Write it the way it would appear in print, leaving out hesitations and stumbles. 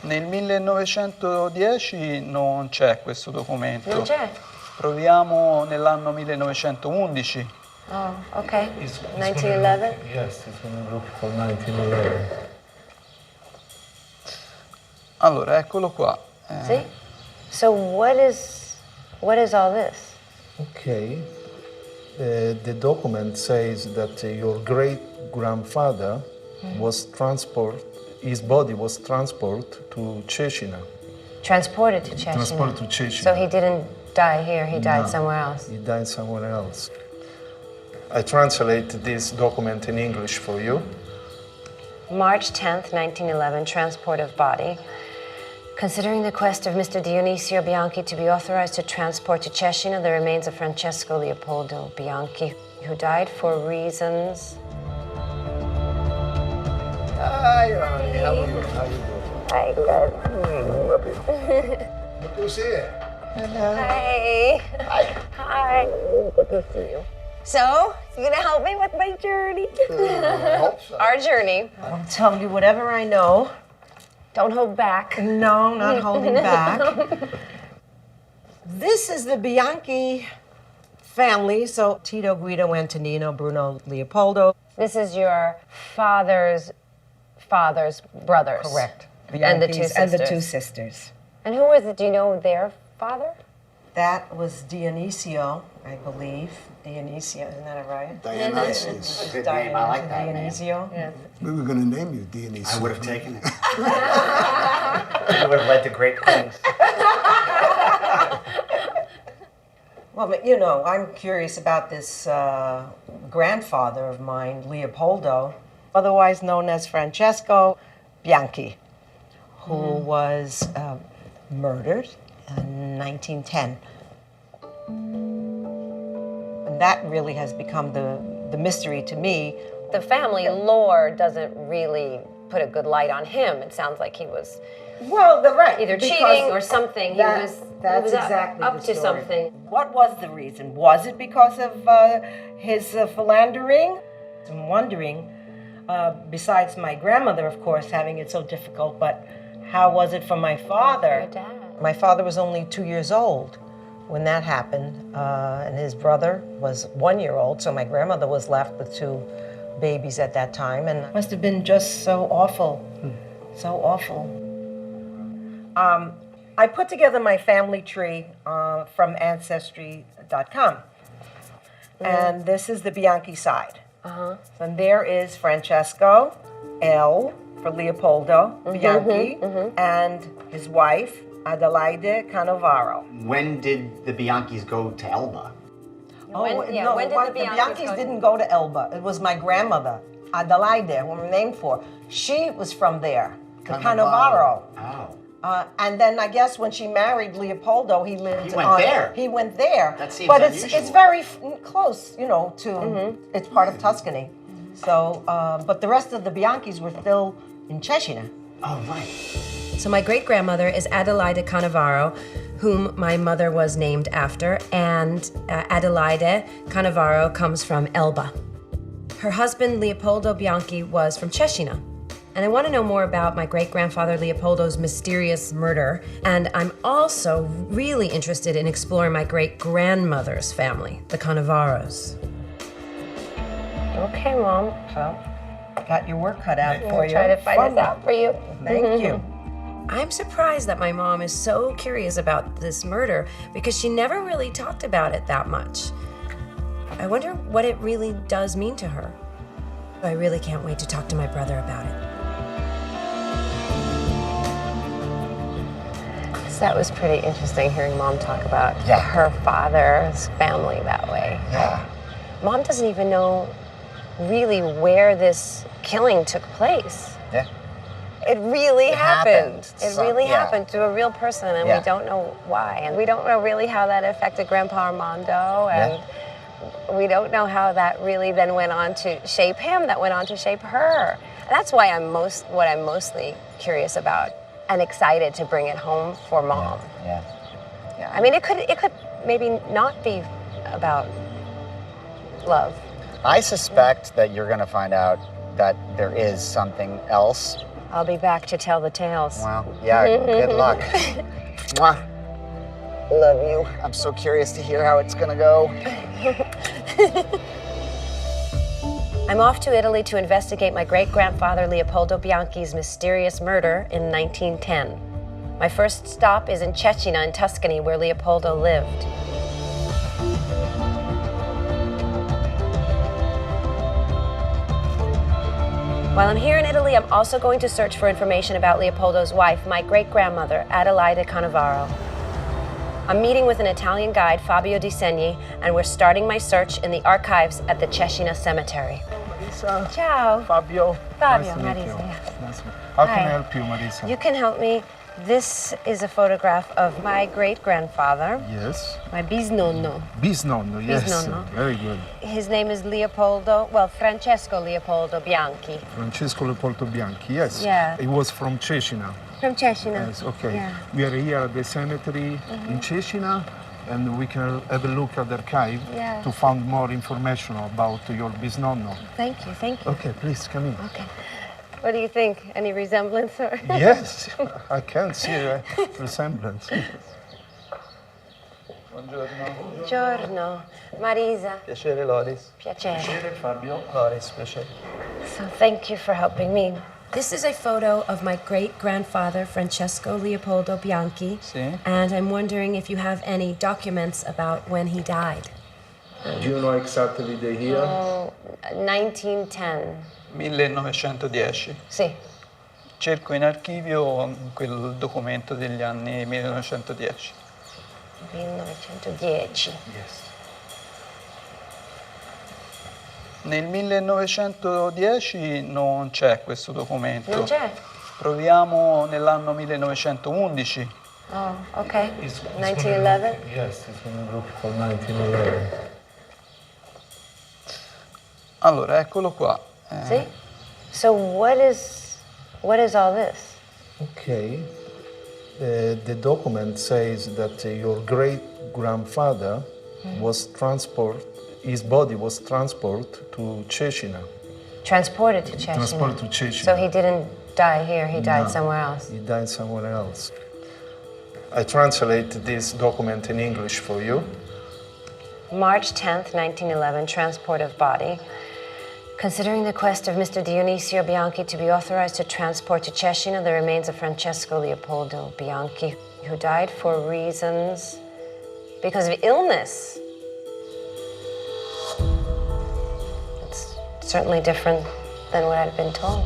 Nel 1910 non c'è questo documento. Non c'è? Proviamo nell'anno 1911. Oh, okay. It's 1911? Yes, it's going to look for 1911. Allora, eccolo qua. See? So what is all this? Okay. The document says that your great-grandfather his body was transported to Chechnya. Transported to Chechnya. Transported to Chechnya. So he didn't die here, he died No, somewhere else. He died somewhere else. I translate this document in English for you. March 10th, 1911, transport of body. Considering the request of Mr. Dionisio Bianchi to be authorized to transport to Cesena the remains of Francesco Leopoldo Bianchi, who died for reasons... Hi, honey. How are you? How you doing? Hi, good. Good to see you. Hi. Hi. Hi. Good to see you. So, you gonna help me with my journey? I hope so. Our journey. I'll tell you whatever I know. Don't hold back. No, not holding back. This is the Bianchi family, so Tito, Guido, Antonino, Bruno, Leopoldo. This is your father's brothers. Correct. And the two Bianchis and the sisters. two sisters. And who was it? Do you know their father? That was Dionisio, I believe. Dionisio, isn't that right? Dionysius. Good name. I like that name. Dionisio. Yeah. We were going to name you Dionysius. I would have taken it. You would have led to great things. Well, but, you know, I'm curious about this grandfather of mine, Leopoldo, otherwise known as Francesco Bianchi, who was murdered in 1910. And that really has become the mystery to me. The family lore doesn't really put a good light on him. It sounds like he was Well, they're right. either because cheating or something. That's he that's was exactly up the to story. something. What was the reason? Was it because of his philandering? I'm wondering, besides my grandmother, of course, having it so difficult, but how was it for my father? Your dad. My father was only 2 years old when that happened, and his brother was 1 year old, so my grandmother was left with two babies at that time, and it must have been just so awful, so awful. I put together my family tree from Ancestry.com, and this is the Bianchi side. And there is Francesco, L for Leopoldo Bianchi, and his wife, Adelaide Cannavaro. When did the Bianchis go to Elba? When did the Bianchis go to- didn't go to Elba. It was my grandmother, Adelaide, who we're named for. She was from there, the Cannavaro. Oh. And then I guess when she married Leopoldo, he lived. He went there. He went there. That seems but unusual. it's very close, you know, to it's part of Tuscany. So, but the rest of the Bianchis were still in Cesena. Oh, right. So my great-grandmother is Adelaide Cannavaro, whom my mother was named after, and Adelaide Cannavaro comes from Elba. Her husband, Leopoldo Bianchi, was from Cesena. And I want to know more about my great-grandfather Leopoldo's mysterious murder, and I'm also really interested in exploring my great-grandmother's family, the Cannavaros. Okay, Mom. So, got your work cut out for you. Try to find this out for you. Thank you. I'm surprised that my mom is so curious about this murder because she never really talked about it that much. I wonder what it really does mean to her. I really can't wait to talk to my brother about it. So that was pretty interesting hearing Mom talk about her father's family that way. Yeah. Mom doesn't even know really where this killing took place. Yeah. It really happened. It So- really yeah. happened to a real person, and Yeah. we don't know why. And we don't know really how that affected Grandpa Armando, and we don't know how that really then went on to shape him, that went on to shape her. And that's why I'm mostly curious about and excited to bring it home for Mom. Yeah. I mean, it could maybe not be about love. I suspect that you're going to find out that there is something else I'll be back to tell the tales. Well, yeah, good luck. Mwah. Love you. I'm so curious to hear how it's gonna go. I'm off to Italy to investigate my great-grandfather Leopoldo Bianchi's mysterious murder in 1910. My first stop is in Cecina in Tuscany, where Leopoldo lived. While I'm here in Italy, I'm also going to search for information about Leopoldo's wife, my great-grandmother, Adelaide Cannavaro. I'm meeting with an Italian guide, Fabio Di Segni, and we're starting my search in the archives at the Cecina Cemetery. Marisa. Ciao. Fabio. Fabio, Nice to meet Marisa, you. yes. Nice to meet you. How can Hi. I help you, Marisa? You can help me. This is a photograph of my great-grandfather, Yes. my bisnonno. Bisnonno, yes. Bisnonno. Very good. His name is Francesco Leopoldo Bianchi. Francesco Leopoldo Bianchi, yes. Yeah. He was from Cecina. From Cecina. Yes, okay. Yeah. We are here at the cemetery in Cecina, and we can have a look at the archive Yeah. to find more information about your bisnonno. Thank you, thank you. Okay, please come in. Okay. What do you think? Any resemblance? Or? Yes, I can see a resemblance. Buongiorno. Buongiorno. Marisa. Piacere, Loris. Piacere. Piacere, Fabio. Loris, piacere. So thank you for helping me. This is a photo of my great-grandfather, Francesco Leopoldo Bianchi. Sì. And I'm wondering if you have any documents about when he died. Do you know exactly the year? 1910. 1910. Sì. Cerco in archivio quel documento degli anni 1910. 1910. Yes. Nel 1910 non c'è questo documento. Non c'è? Proviamo nell'anno 1911. Oh, okay. It's 1911? Yes, it's going to look for 1911. Allora, eccolo qua. See? So what is all this? Okay. The document says that your great-grandfather his body was transported to Cecina. Transported to Chechnya. Transported to Chechnya. So he didn't die here, he died No, somewhere else. He died somewhere else. I translate this document in English for you. March 10th, 1911, transport of body. Considering the request of Mr. Dionisio Bianchi to be authorized to transport to Cecina the remains of Francesco Leopoldo Bianchi, who died for reasons because of illness. It's certainly different than what I'd been told.